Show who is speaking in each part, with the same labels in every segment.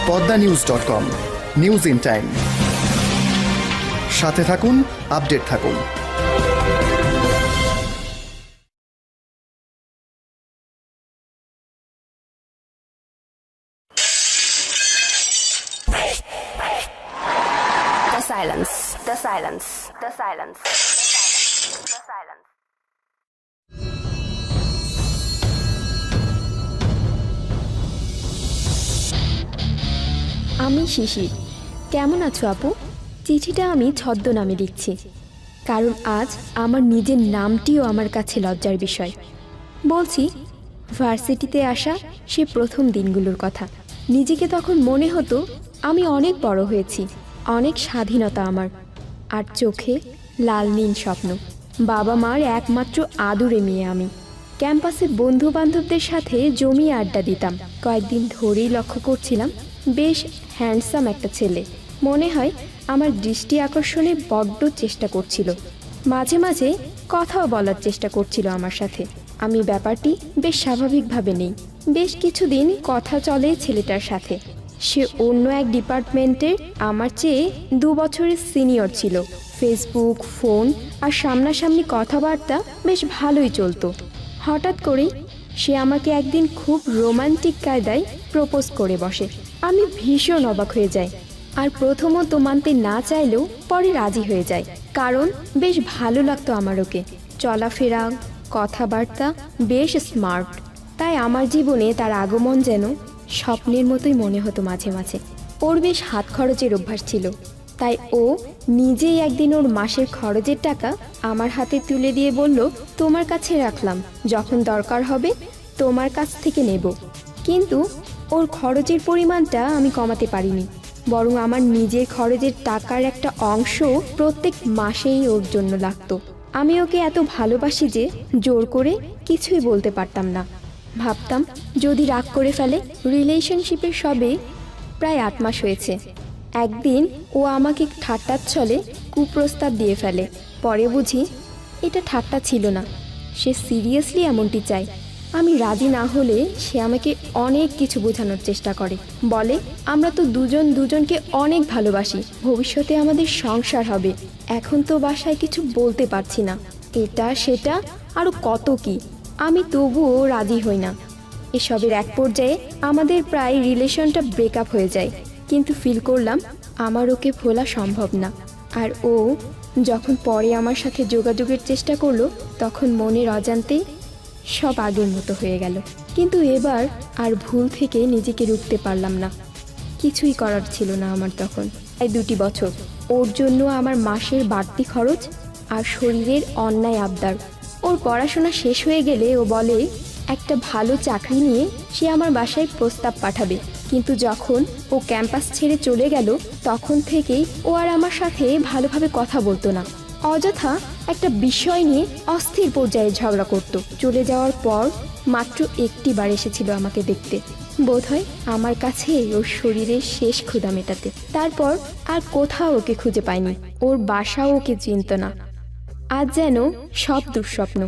Speaker 1: poddanews.com, news in time. সাথে থাকুন, update থাকুন।
Speaker 2: The silence.
Speaker 3: আমি শিশির। কেমন আছো আপু? চিঠিটা আমি ছদ্মনামে লিখছি, কারণ আজ আমার নিজের নামটিও আমার কাছে লজ্জার বিষয়। বলছি ভার্সিটিতে আসা সে প্রথম দিনগুলোর কথা। নিজেকে তখন মনে হতো আমি অনেক বড় হয়েছি, অনেক স্বাধীনতা আমার, আর চোখে লাল নীল স্বপ্ন। বাবা মার একমাত্র আদুরে মেয়ে আমি। ক্যাম্পাসে বন্ধু বান্ধবদের সাথে জমিয়ে আড্ডা দিতাম। কয়েকদিন ধরেই লক্ষ্য করছিলাম বেশ হ্যান্ডসাম একটা ছেলে। মনে হয় আমার দৃষ্টি আকর্ষণে বড্ড চেষ্টা করছিল। মাঝে মাঝে কথাও বলার চেষ্টা করছিল আমার সাথে। আমি ব্যাপারটি বেশ স্বাভাবিকভাবে নেই। বেশ কিছুদিন কথা চলে ছেলেটার সাথে। সে অন্য এক ডিপার্টমেন্টের, আমার চেয়ে 2 বছরের সিনিয়র ছিল। ফেসবুক, ফোন আর সামনাসামনি কথাবার্তা বেশ ভালোই চলতো। হঠাৎ করেই সে আমাকে একদিন খুব রোমান্টিক কায়দায় প্রপোজ করে বসে। আমি ভীষণ অবাক হয়ে যাই, আর প্রথমত মানতে না চাইলেও পরে রাজি হয়ে যায়, কারণ বেশ ভালো লাগতো আমার ওকে। চলাফেরা, কথাবার্তা বেশ স্মার্ট। তাই আমার জীবনে তার আগমন যেন স্বপ্নের মতোই মনে হতো মাঝে মাঝে। ওর বেশ হাত খরচের অভ্যাস ছিল, তাই ও নিজেই একদিন ওর মাসের খরচের টাকা আমার হাতে তুলে দিয়ে বলল, তোমার কাছে রাখলাম, যখন দরকার হবে তোমার কাছ থেকে নেব। কিন্তু ওর খরচের পরিমাণটা আমি কমাতে পারিনি, বরং আমার নিজের খরচের টাকার একটা অংশ প্রত্যেক মাসেই ওর জন্য লাগতো। আমি ওকে এত ভালোবাসি যে জোর করে কিছুই বলতে পারতাম না। ভাবতাম যদি রাগ করে ফেলে। রিলেশনশিপের সবে প্রায় 8 মাস হয়েছে। একদিন ও আমাকে ঠাট্টার ছলে কুপ্রস্তাব দিয়ে ফেলে। পরে বুঝি এটা ঠাট্টা ছিল না, সে সিরিয়াসলি এমনটি চায়। আমি রাজি না হলে সে আমাকে অনেক কিছু বোঝানোর চেষ্টা করে। বলে আমরা তো দুজন দুজনকে অনেক ভালোবাসি, ভবিষ্যতে আমাদের সংসার হবে। এখন তো বাসায় কিছু বলতে পারছি না, এটা সেটা আরও কত কি। আমি তবুও রাজি হই না। এসবের এক পর্যায়ে আমাদের প্রায় রিলেশনটা ব্রেকআপ হয়ে যায়। কিন্তু ফিল করলাম আমার ওকে ভোলা সম্ভব না। আর ও যখন পরে আমার সাথে যোগাযোগের চেষ্টা করলো, তখন মনের অজান্তেই সব আগের মতো হয়ে গেল। কিন্তু এবার আর ভুল থেকে নিজেকে রুখতে পারলাম না। কিছুই করার ছিল না আমার তখন। এই 2 বছর ওর জন্য আমার মাসের বাড়তি খরচ আর শরীরের অন্যায় আবদার। ওর পড়াশোনা শেষ হয়ে গেলে ও বলে একটা ভালো চাকরি নিয়ে সে আমার বাসায় প্রস্তাব পাঠাবে। কিন্তু যখন ও ক্যাম্পাস ছেড়ে চলে গেল, তখন থেকেই ও আর আমার সাথে ভালোভাবে কথা বলতো না। অযথা একটা বিষয় নিয়ে অস্থির পর্যায়ে ঝগড়া করত। চলে যাওয়ার পর মাত্র একটিবার এসেছিল আমাকে দেখতে, বোধহয় আমার কাছে ওর শরীরের শেষ ক্ষুধা মেটাতে। তারপর আর কোথাও ওকে খুঁজে পাইনি। ওর বাসাও ওকে চিনত না। আজ যেন সব দুঃস্বপ্ন।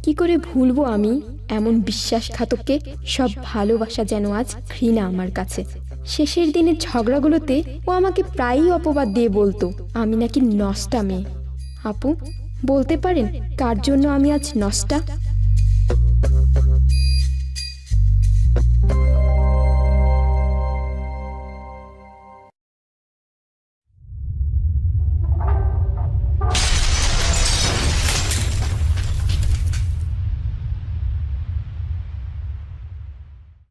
Speaker 3: কি করে ভুলবো আমি এমন বিশ্বাসঘাতককে? সব ভালোবাসা যেন আজ ঘৃণা আমার কাছে। শেষের দিনের ঝগড়াগুলোতে ও আমাকে প্রায়ই অপবাদ দিয়ে বলতো আমি নাকি নষ্টা মেয়ে। আপু, বলতে পারেন কার জন্য আমি আজ নষ্টা?